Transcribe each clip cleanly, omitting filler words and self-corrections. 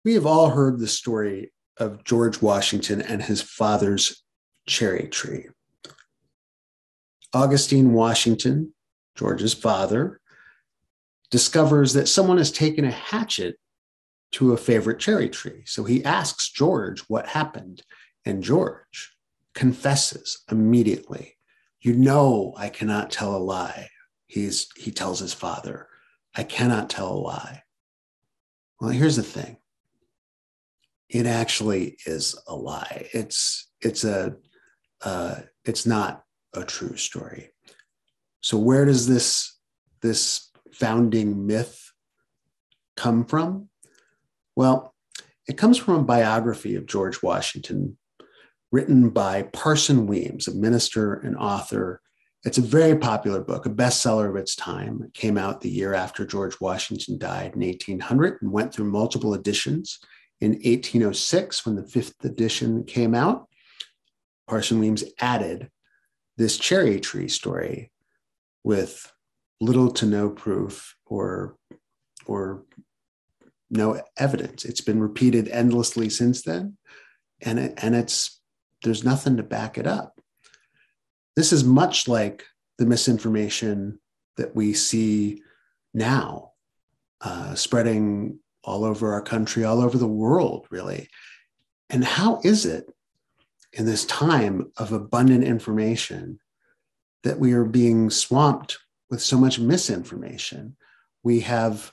We have all heard the story of George Washington and his father's cherry tree. Augustine Washington, George's father, discovers that someone has taken a hatchet to a favorite cherry tree. So he asks George what happened, and George confesses immediately. "You know, I cannot tell a lie." He tells his father, "I cannot tell a lie." Well, here's the thing. It actually is a lie. It's not a true story. So where does this founding myth come from? Well, it comes from a biography of George Washington written by Parson Weems, a minister and author. It's a very popular book, a bestseller of its time. It came out the year after George Washington died in 1800 and went through multiple editions. In 1806, when the fifth edition came out, Parson Weems added this cherry tree story with little to no proof or no evidence. It's been repeated endlessly since then, and there's nothing to back it up. This is much like the misinformation that we see now, spreading all over our country, all over the world, really. And how is it in this time of abundant information that we are being swamped with so much misinformation? We have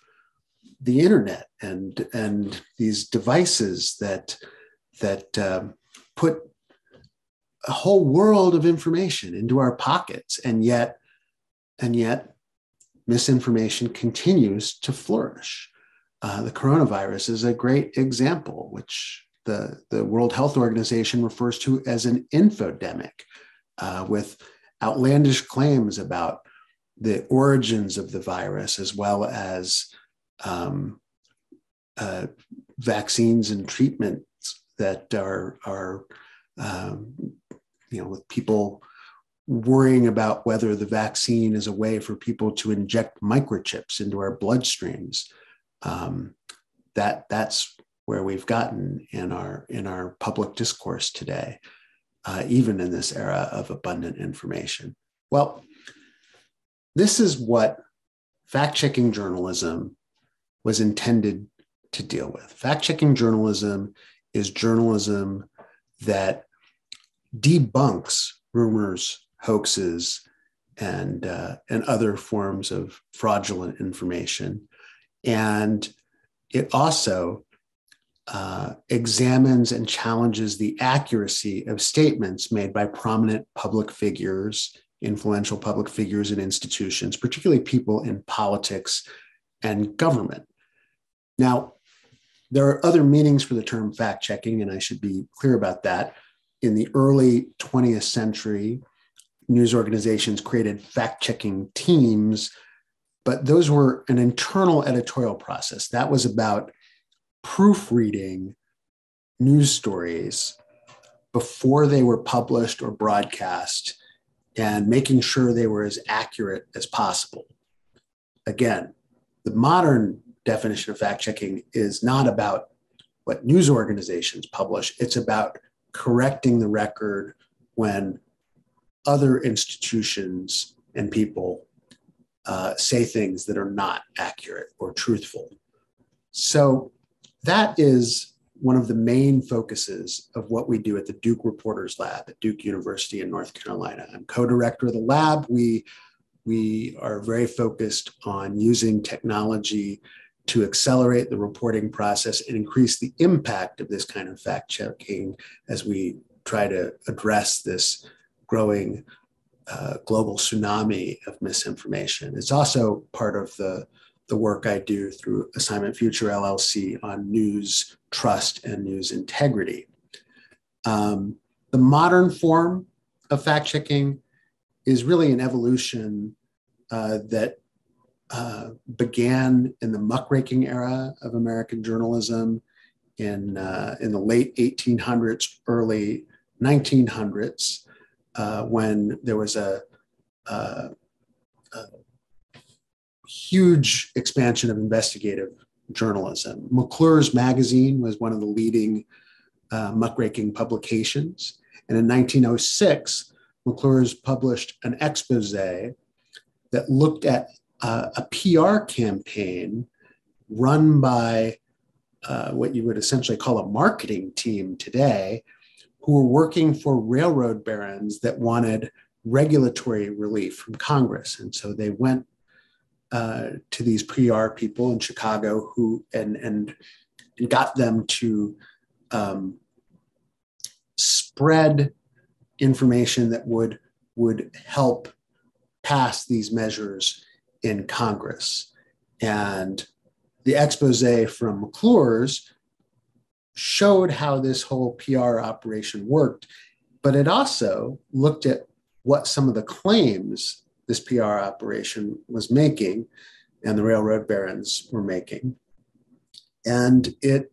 the internet and these devices that put a whole world of information into our pockets, and yet misinformation continues to flourish. The coronavirus is a great example, which the World Health Organization refers to as an infodemic, with outlandish claims about the origins of the virus, as well as vaccines and treatments that are with people worrying about whether the vaccine is a way for people to inject microchips into our bloodstreams. That's where we've gotten in our public discourse today, even in this era of abundant information. Well, this is what fact-checking journalism was intended to deal with. Fact-checking journalism is journalism that debunks rumors, hoaxes, and other forms of fraudulent information. And it also examines and challenges the accuracy of statements made by prominent public figures, influential public figures and institutions, particularly people in politics and government. Now, there are other meanings for the term fact-checking, and I should be clear about that. In the early 20th century, news organizations created fact-checking teams, but those were an internal editorial process. That was about proofreading news stories before they were published or broadcast and making sure they were as accurate as possible. Again, the modern definition of fact-checking is not about what news organizations publish. It's about correcting the record when other institutions and people say things that are not accurate or truthful. So that is one of the main focuses of what we do at the Duke Reporters Lab at Duke University in North Carolina. I'm co-director of the lab. We are very focused on using technology to accelerate the reporting process and increase the impact of this kind of fact-checking as we try to address this growing global tsunami of misinformation. It's also part of the work I do through Assignment Future LLC on news trust and news integrity. The modern form of fact-checking is really an evolution that began in the muckraking era of American journalism in the late 1800s, early 1900s, when there was a huge expansion of investigative journalism. McClure's magazine was one of the leading muckraking publications. And in 1906, McClure's published an expose that looked at a PR campaign run by what you would essentially call a marketing team today, who were working for railroad barons that wanted regulatory relief from Congress. And so they went to these PR people in Chicago who and got them to spread information that would help pass these measures in Congress. And the expose from McClure's showed how this whole PR operation worked, but it also looked at what some of the claims this PR operation was making and the railroad barons were making. And it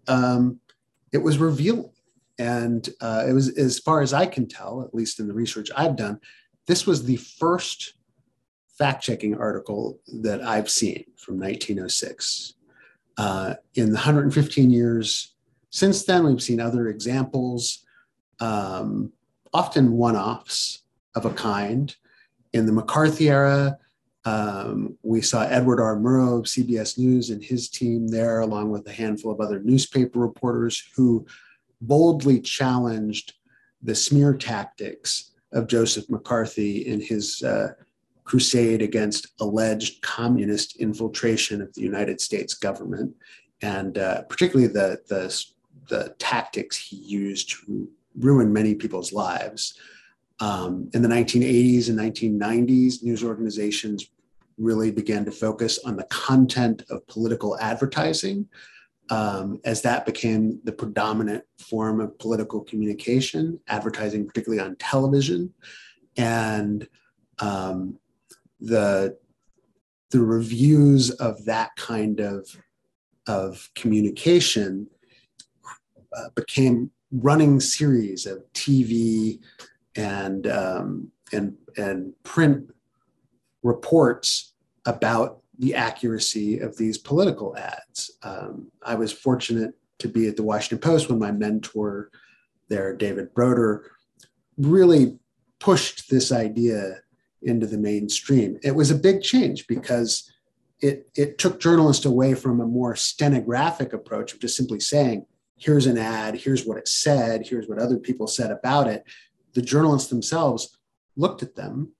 was revealing. And it was, as far as I can tell, at least in the research I've done, this was the first fact-checking article that I've seen from 1906. In the 115 years since then, we've seen other examples, often one-offs of a kind. In the McCarthy era, we saw Edward R. Murrow of CBS News and his team there, along with a handful of other newspaper reporters who boldly challenged the smear tactics of Joseph McCarthy in his crusade against alleged communist infiltration of the United States government, and particularly the tactics he used to ruin many people's lives. In the 1980s and 1990s, news organizations really began to focus on the content of political advertising, as that became the predominant form of political communication, advertising particularly on television. And the reviews of that kind of communication became running series of TV and print reports about the accuracy of these political ads. I was fortunate to be at the Washington Post when my mentor there, David Broder, really pushed this idea into the mainstream. It was a big change because it took journalists away from a more stenographic approach of just simply saying, here's an ad, here's what it said, here's what other people said about it. The journalists themselves looked at them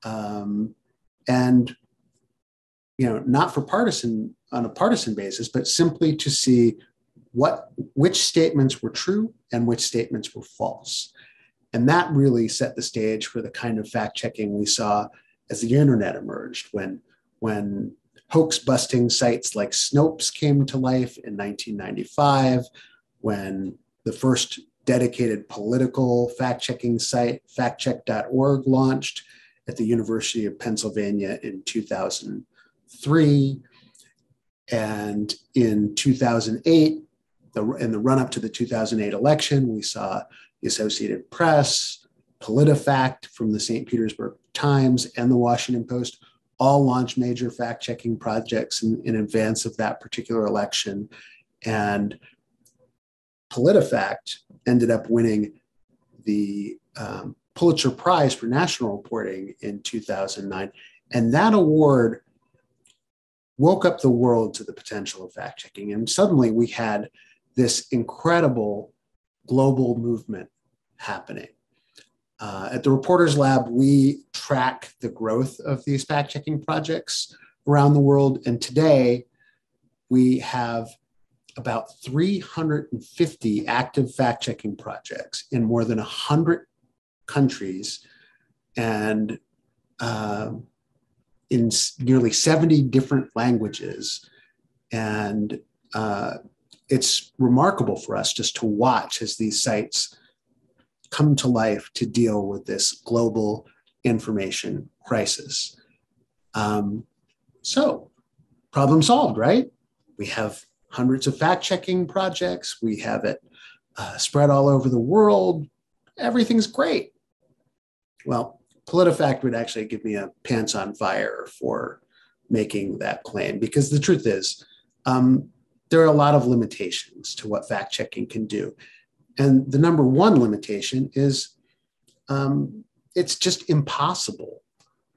and, not on a partisan basis, but simply to see which statements were true and which statements were false. And that really set the stage for the kind of fact-checking we saw as the internet emerged, when hoax-busting sites like Snopes came to life in 1995, when the first dedicated political fact-checking site, factcheck.org, launched at the University of Pennsylvania in 2003. And in 2008, in the run-up to the 2008 election, we saw the Associated Press, PolitiFact from the St. Petersburg Times, and the Washington Post all launched major fact-checking projects in advance of that particular election. And PolitiFact ended up winning the Pulitzer Prize for national reporting in 2009. And that award woke up the world to the potential of fact-checking. And suddenly we had this incredible global movement happening. At the Reporters Lab, we track the growth of these fact-checking projects around the world. And today we have about 350 active fact-checking projects in more than 100 countries and in nearly 70 different languages. And it's remarkable for us just to watch as these sites come to life to deal with this global information crisis. So, problem solved, right? We have hundreds of fact-checking projects. We have it spread all over the world. Everything's great. Well, PolitiFact would actually give me a pants on fire for making that claim, because the truth is, there are a lot of limitations to what fact checking can do. And the number one limitation is it's just impossible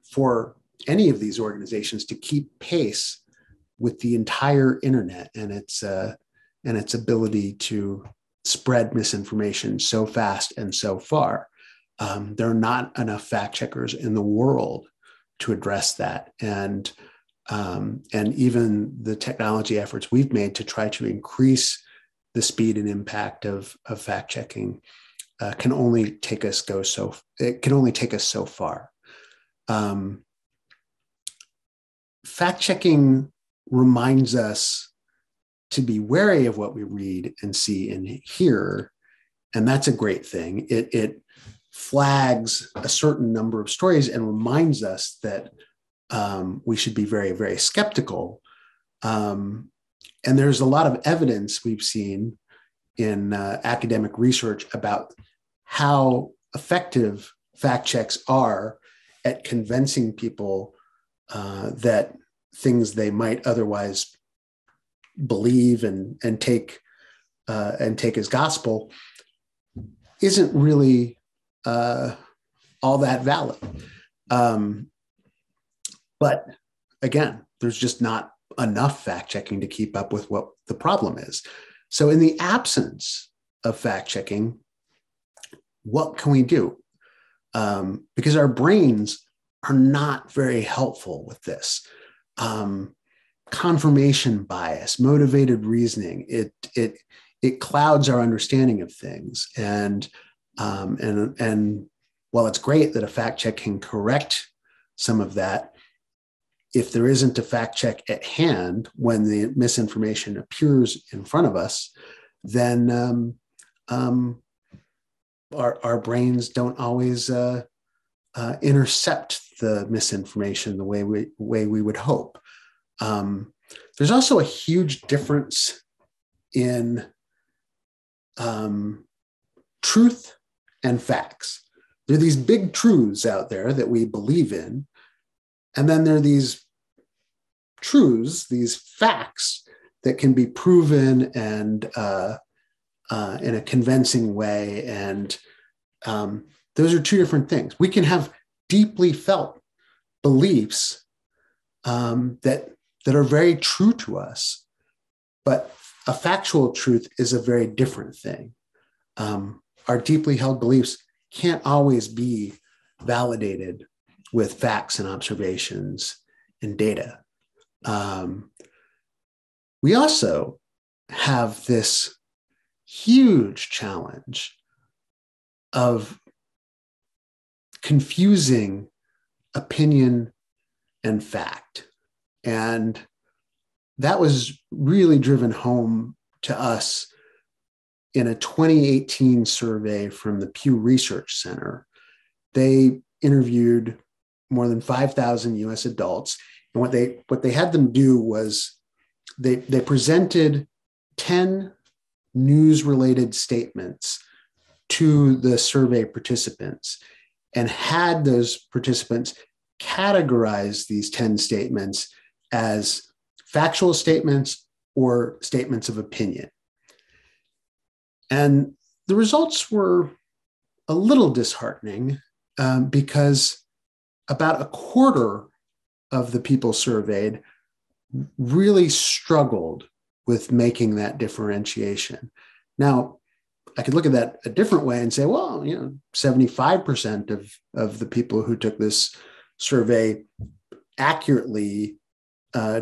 for any of these organizations to keep pace with the entire internet and its ability to spread misinformation so fast and so far. There are not enough fact checkers in the world to address that, and even the technology efforts we've made to try to increase the speed and impact of fact checking can only take us so far. Fact checking reminds us to be wary of what we read and see and hear, and that's a great thing. It flags a certain number of stories and reminds us that we should be very, very skeptical. And there's a lot of evidence we've seen in academic research about how effective fact checks are at convincing people that things they might otherwise believe and take as gospel isn't really all that valid. But again, there's just not enough fact checking to keep up with what the problem is. So in the absence of fact checking, what can we do? Because our brains are not very helpful with this. Confirmation bias, motivated reasoning, it clouds our understanding of things. And while it's great that a fact check can correct some of that, if there isn't a fact check at hand when the misinformation appears in front of us, then our brains don't always intercept the misinformation the way we would hope. There's also a huge difference in truth and facts. There are these big truths out there that we believe in, and then there are these truths, these facts that can be proven and in a convincing way. And those are two different things. We can have deeply felt beliefs that are very true to us, but a factual truth is a very different thing. Our deeply held beliefs can't always be validated with facts and observations and data. We also have this huge challenge of confusing opinion and fact. And that was really driven home to us in a 2018 survey from the Pew Research Center. They interviewed more than 5,000 US adults. And what they had them do was they presented 10 news-related statements to the survey participants and had those participants categorize these 10 statements as factual statements or statements of opinion. And the results were a little disheartening because about a quarter of the people surveyed really struggled with making that differentiation. Now, I could look at that a different way and say, well, 75% of the people who took this survey accurately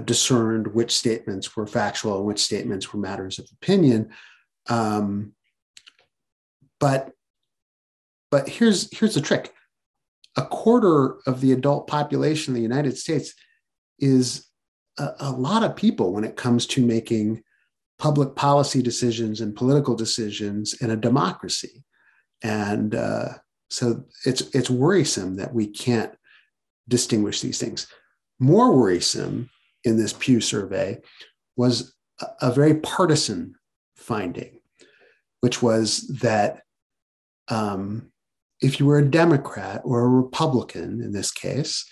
discerned which statements were factual and which statements were matters of opinion. But here's the trick. A quarter of the adult population of the United States is a lot of people when it comes to making public policy decisions and political decisions in a democracy. And so it's worrisome that we can't distinguish these things. More worrisome in this Pew survey was a very partisan finding, which was that if you were a Democrat or a Republican in this case,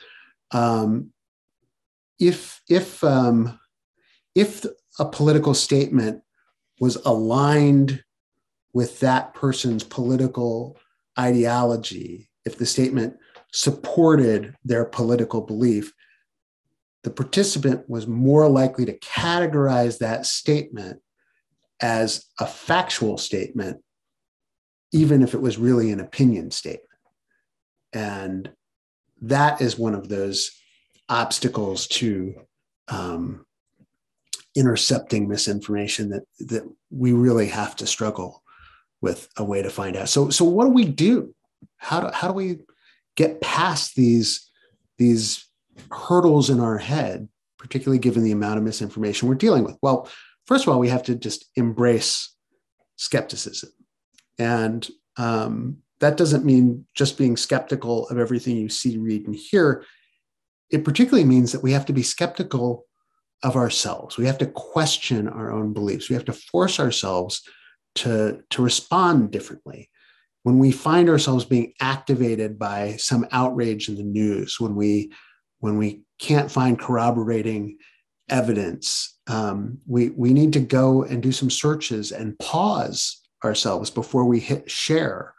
if a political statement was aligned with that person's political ideology, if the statement supported their political belief, the participant was more likely to categorize that statement as a factual statement, even if it was really an opinion statement. And that is one of those obstacles to intercepting misinformation that we really have to struggle with a way to find out. So what do we do? How do we get past these hurdles in our head, particularly given the amount of misinformation we're dealing with? Well, first of all, we have to just embrace skepticism. And that doesn't mean just being skeptical of everything you see, read, and hear. It particularly means that we have to be skeptical of ourselves. We have to question our own beliefs. We have to force ourselves to respond differently. When we find ourselves being activated by some outrage in the news, when we can't find corroborating evidence, we need to go and do some searches and pause ourselves before we hit share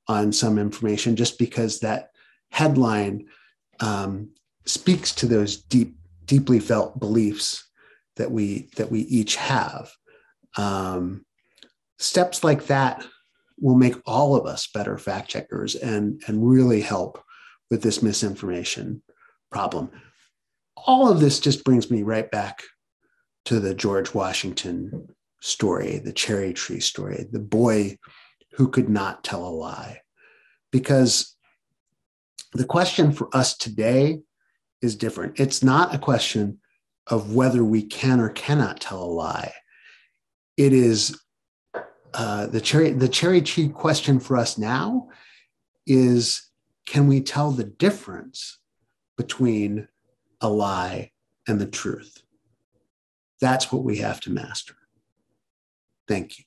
on some information, just because that headline speaks to those deeply felt beliefs that we each have. Steps like that will make all of us better fact checkers and really help with this misinformation problem. All of this just brings me right back to the George Washington story, the cherry tree story, the boy who could not tell a lie. Because the question for us today is different. It's not a question of whether we can or cannot tell a lie. It is the cherry tree question for us now is, can we tell the difference between a lie and the truth? That's what we have to master. Thank you.